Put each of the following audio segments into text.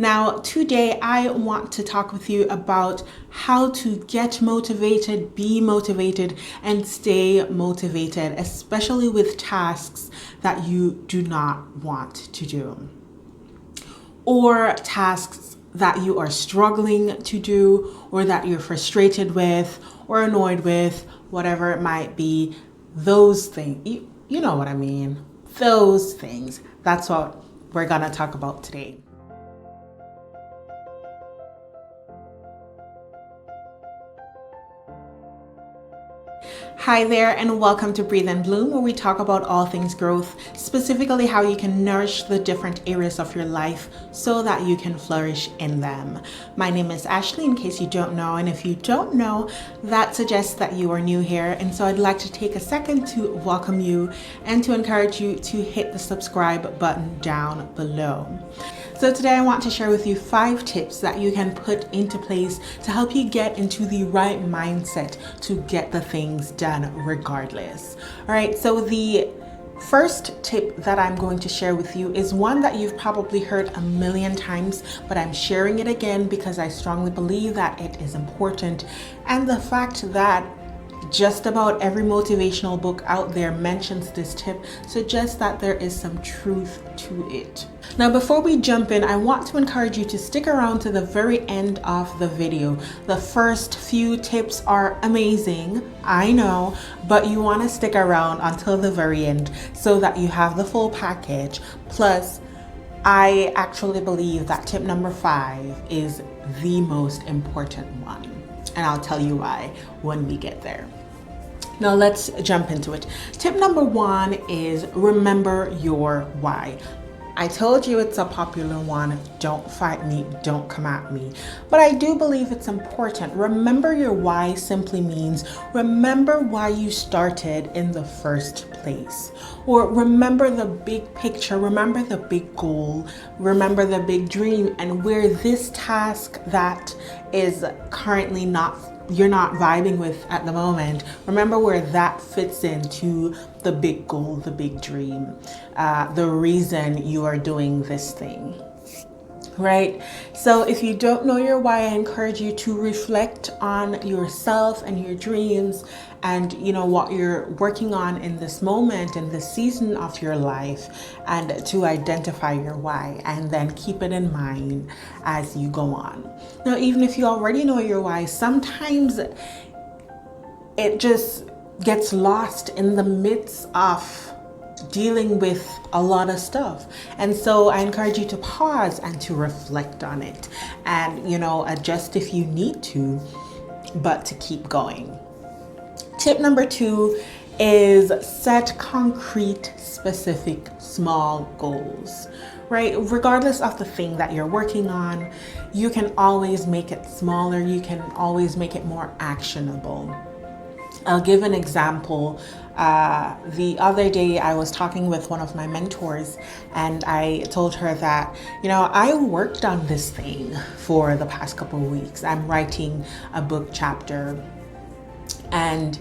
Now, today I want to talk with you about how to get motivated, be motivated, and stay motivated, especially with tasks that you do not want to do, or tasks that you are struggling to do, or that you're frustrated with, or annoyed with, whatever it might be. Those things, you know what I mean. Those things. That's what we're gonna talk about today. Hi there, and welcome to Breathe and Bloom, where we talk about all things growth, specifically how you can nourish the different areas of your life so that you can flourish in them. My name is Ashley, in case you don't know, and if you don't know, that suggests that you are new here, and so I'd like to take a second to welcome you and to encourage you to hit the subscribe button down below. So today I want to share with you 5 tips that you can put into place to help you get into the right mindset to get the things done regardless. All right, so the first tip that I'm going to share with you is one that you've probably heard a million times, but I'm sharing it again because I strongly believe that it is important. And the fact that just about every motivational book out there mentions this tip suggests that there is some truth to it. Now, before we jump in, I want to encourage you to stick around to the very end of the video. The first few tips are amazing, I know, but you want to stick around until the very end so that you have the full package. Plus, I actually believe that tip number 5 is the most important one, and I'll tell you why when we get there. Now let's jump into it. Tip number 1 is remember your why. I told you it's a popular one. Don't fight me, don't come at me. But I do believe it's important. Remember your why simply means remember why you started in the first place. Or remember the big picture, remember the big goal, remember the big dream, and where this task that is currently you're not vibing with at the moment, remember where that fits into the big goal, the big dream, the reason you are doing this thing, right? So if you don't know your why, I encourage you to reflect on yourself and your dreams and what you're working on in this moment, in this season of your life, and to identify your why and then keep it in mind as you go on. Now, even if you already know your why, sometimes it just gets lost in the midst of dealing with a lot of stuff. And so I encourage you to pause and to reflect on it and, adjust if you need to, but to keep going. Tip number 2 is set concrete, specific, small goals, right? Regardless of the thing that you're working on, you can always make it smaller. You can always make it more actionable. I'll give an example. The other day I was talking with one of my mentors and I told her that, I worked on this thing for the past couple of weeks. I'm writing a book chapter and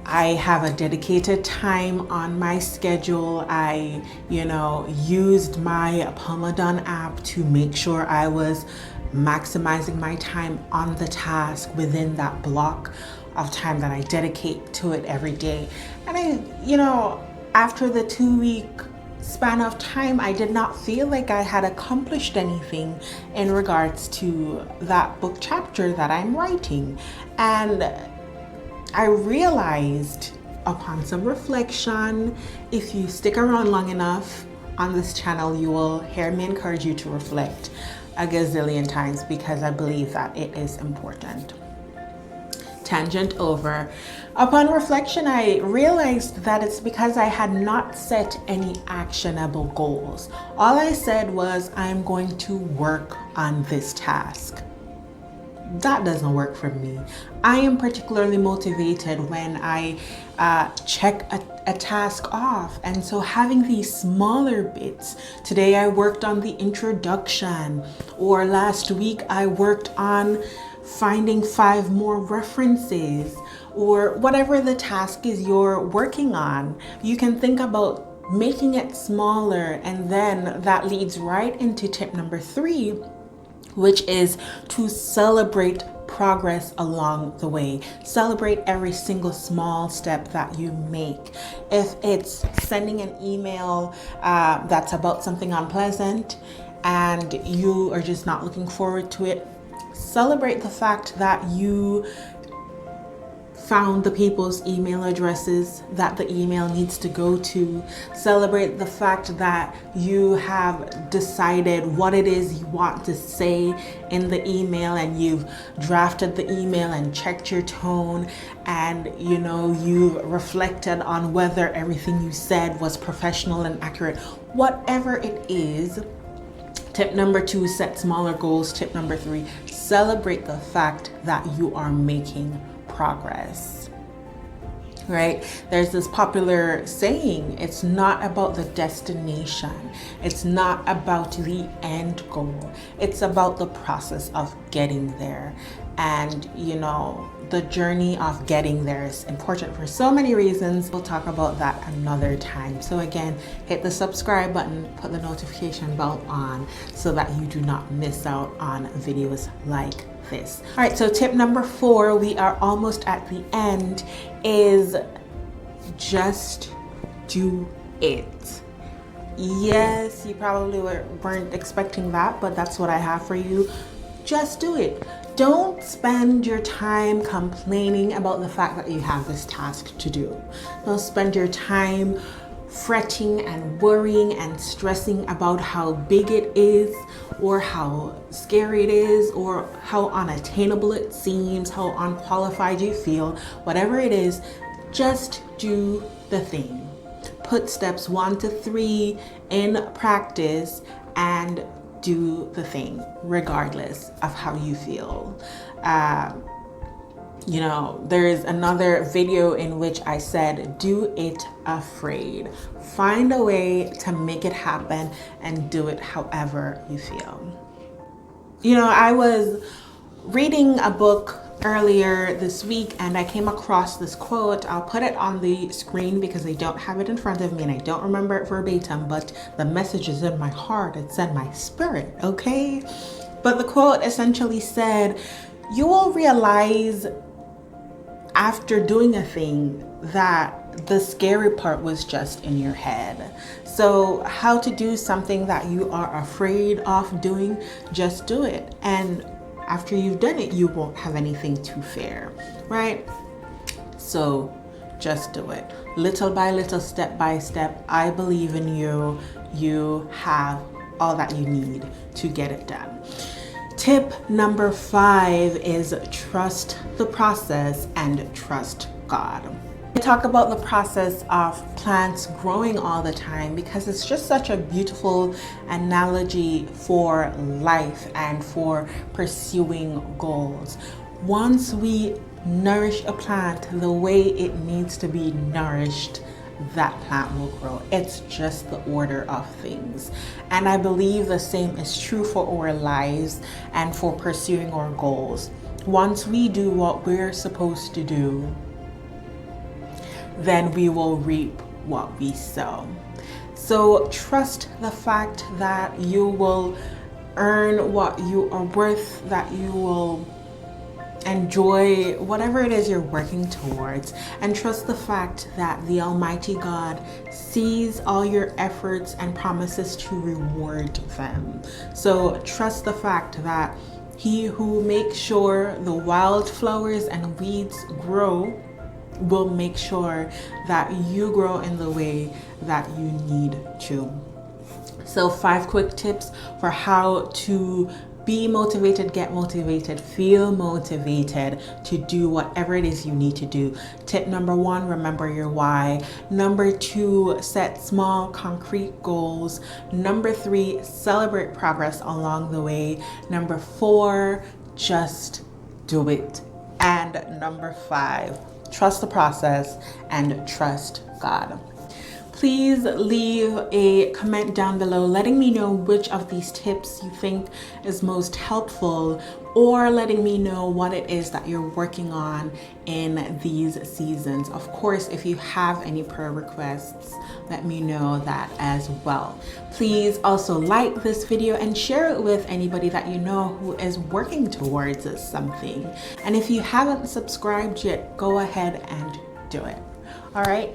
I have a dedicated time on my schedule. I, used my Pomodoro app to make sure I was maximizing my time on the task within that block of time that I dedicate to it every day. And after the 2-week span of time, I did not feel like I had accomplished anything in regards to that book chapter that I'm writing. And I realized upon some reflection, if you stick around long enough on this channel, you will hear me encourage you to reflect a gazillion times because I believe that it is important. Tangent over. Upon reflection, I realized that it's because I had not set any actionable goals. All I said was, I'm going to work on this task. That doesn't work for me. I am particularly motivated when I check a task off. And so having these smaller bits, today I worked on the introduction, or last week I worked on finding 5 more references, or whatever the task is you're working on. You can think about making it smaller. And then that leads right into tip number 3, which is to celebrate progress along the way. Celebrate every single small step that you make. If it's sending an email that's about something unpleasant and you are just not looking forward to it, celebrate the fact that you found the people's email addresses that the email needs to go to. Celebrate the fact that you have decided what it is you want to say in the email, and you've drafted the email and checked your tone, and you reflected on whether everything you said was professional and accurate. Whatever it is. Tip number 2, set smaller goals. Tip number 3, celebrate the fact that you are making progress. Right? There's this popular saying, it's not about the destination. It's not about the end goal. It's about the process of getting there. And the journey of getting there is important for so many reasons. We'll talk about that another time. So again, hit the subscribe button, put the notification bell on so that you do not miss out on videos like this. All right, so tip number 4, we are almost at the end, is just do it. Yes, you probably weren't expecting that, but that's what I have for you. Just do it. Don't spend your time complaining about the fact that you have this task to do. Don't spend your time fretting and worrying and stressing about how big it is, or how scary it is, or how unattainable it seems, how unqualified you feel. Whatever it is, just do the thing. Put steps 1 to 3 in practice and do the thing, regardless of how you feel. There is another video in which I said, do it afraid. Find a way to make it happen and do it however you feel. I was reading a book earlier this week and I came across this quote. I'll put it on the screen because I don't have it in front of me and I don't remember it verbatim, but the message is in my heart, it's in my spirit, okay? But the quote essentially said, you will realize after doing a thing that the scary part was just in your head. So how to do something that you are afraid of doing, just do it. And after you've done it, you won't have anything to fear, right? So just do it. Little by little, step by step. I believe in you. You have all that you need to get it done. Tip number 5 is trust the process and trust God. I talk about the process of plants growing all the time because it's just such a beautiful analogy for life and for pursuing goals. Once we nourish a plant the way it needs to be nourished, that plant will grow. It's just the order of things. And I believe the same is true for our lives and for pursuing our goals. Once we do what we're supposed to do, then we will reap what we sow. So trust the fact that you will earn what you are worth, that you will enjoy whatever it is you're working towards, and trust the fact that the Almighty God sees all your efforts and promises to reward them. So trust the fact that He who makes sure the wildflowers and weeds grow will make sure that you grow in the way that you need to. So 5 quick tips for how to be motivated, get motivated, feel motivated to do whatever it is you need to do. Tip number 1, remember your why. Number 2, set small, concrete goals. Number 3, celebrate progress along the way. Number 4, just do it. And number 5, trust the process and trust God. Please leave a comment down below letting me know which of these tips you think is most helpful, or letting me know what it is that you're working on in these seasons. Of course, if you have any prayer requests, let me know that as well. Please also like this video and share it with anybody that you know who is working towards something. And if you haven't subscribed yet, go ahead and do it. All right.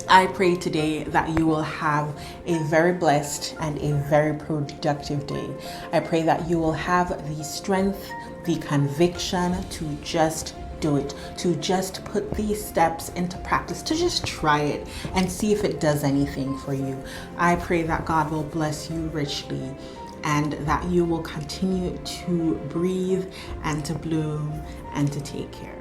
I pray today that you will have a very blessed and a very productive day. I pray that you will have the strength, the conviction to just do it, to just put these steps into practice, to just try it and see if it does anything for you. I pray that God will bless you richly and that you will continue to breathe and to bloom and to take care.